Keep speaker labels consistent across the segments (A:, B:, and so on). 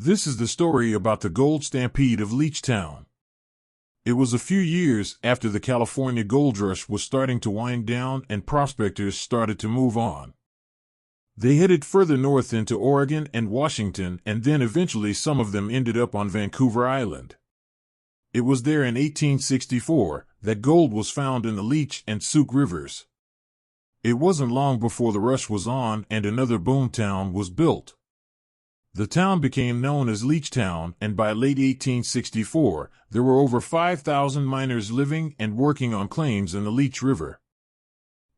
A: This is the story about the gold stampede of Leechtown. It was a few years after the California gold rush was starting to wind down and prospectors started to move on. They headed further north into Oregon and Washington, and then eventually some of them ended up on Vancouver Island. It was there in 1864 that gold was found in the Leech and Sooke rivers. It wasn't long before the rush was on and another boom town was built. The town became known as Leechtown, and by late 1864, there were over 5,000 miners living and working on claims in the Leech River.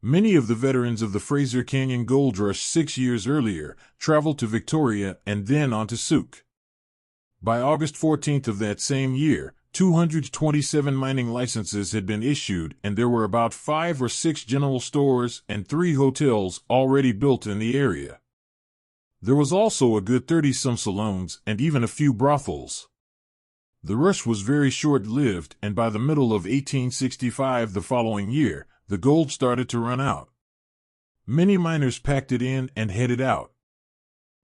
A: Many of the veterans of the Fraser Canyon Gold Rush 6 years earlier traveled to Victoria and then on to Sooke. By August 14th of that same year, 227 mining licenses had been issued, and there were about 5 or 6 general stores and 3 hotels already built in the area. There was also a good 30-some saloons and even a few brothels. The rush was very short-lived, and by the middle of 1865 the following year, the gold started to run out. Many miners packed it in and headed out.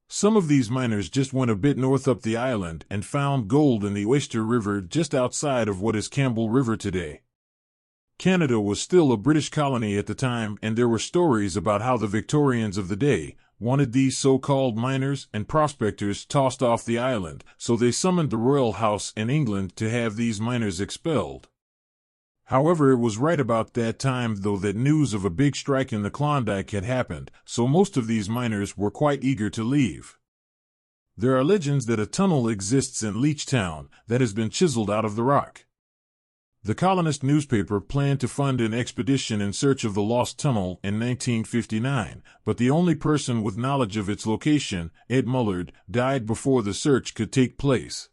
A: Some of these miners just went a bit north up the island and found gold in the Oyster River just outside of what is Campbell River today. Canada was still a British colony at the time, and there were stories about how the Victorians of the day wanted these so-called miners and prospectors tossed off the island, so they summoned the royal house in England to have these miners expelled. However, it was right about that time, though, that news of a big strike in the Klondike had happened, so most of these miners were quite eager to leave. There are legends that a tunnel exists in Leechtown that has been chiseled out of the rock. The colonist newspaper planned to fund an expedition in search of the lost tunnel in 1959, but the only person with knowledge of its location, Ed Mullard, died before the search could take place.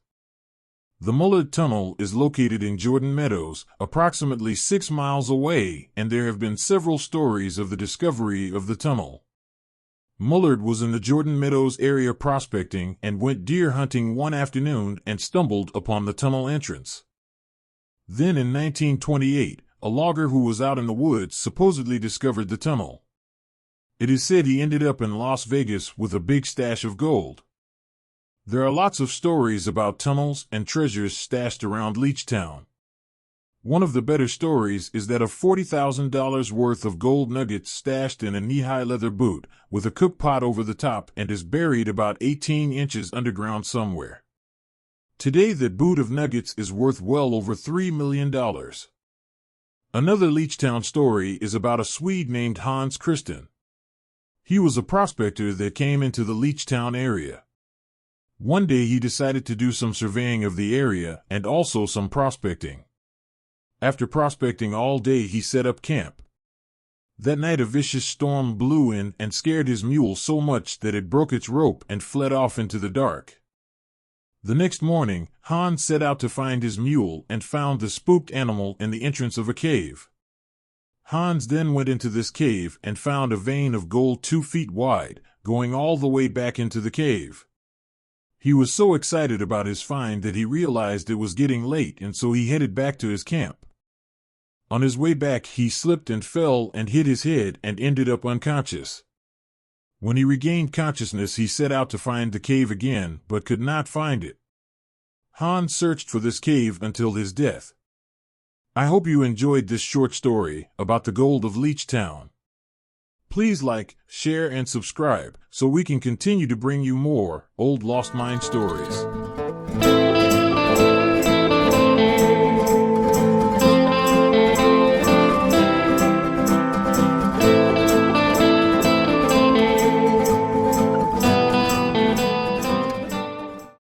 A: The Mullard Tunnel is located in Jordan Meadows, approximately 6 miles away, and there have been several stories of the discovery of the tunnel. Mullard was in the Jordan Meadows area prospecting and went deer hunting one afternoon and stumbled upon the tunnel entrance. Then in 1928, a logger who was out in the woods supposedly discovered the tunnel. It is said he ended up in Las Vegas with a big stash of gold. There are lots of stories about tunnels and treasures stashed around Leechtown. One of the better stories is that of $40,000 worth of gold nuggets stashed in a knee-high leather boot with a cook pot over the top and is buried about 18 inches underground somewhere. Today that boot of nuggets is worth well over $3 million. Another Leechtown story is about a Swede named Hans Christen. He was a prospector that came into the Leechtown area. One day he decided to do some surveying of the area and also some prospecting. After prospecting all day, he set up camp. That night a vicious storm blew in and scared his mule so much that it broke its rope and fled off into the dark. The next morning, Hans set out to find his mule and found the spooked animal in the entrance of a cave. Hans then went into this cave and found a vein of gold 2 feet wide, going all the way back into the cave. He was so excited about his find that he realized it was getting late, and so he headed back to his camp. On his way back, he slipped and fell and hit his head and ended up unconscious. When he regained consciousness, he set out to find the cave again, but could not find it. Hans searched for this cave until his death. I hope you enjoyed this short story about the gold of Leechtown. Please like, share, and subscribe so we can continue to bring you more old lost mine stories.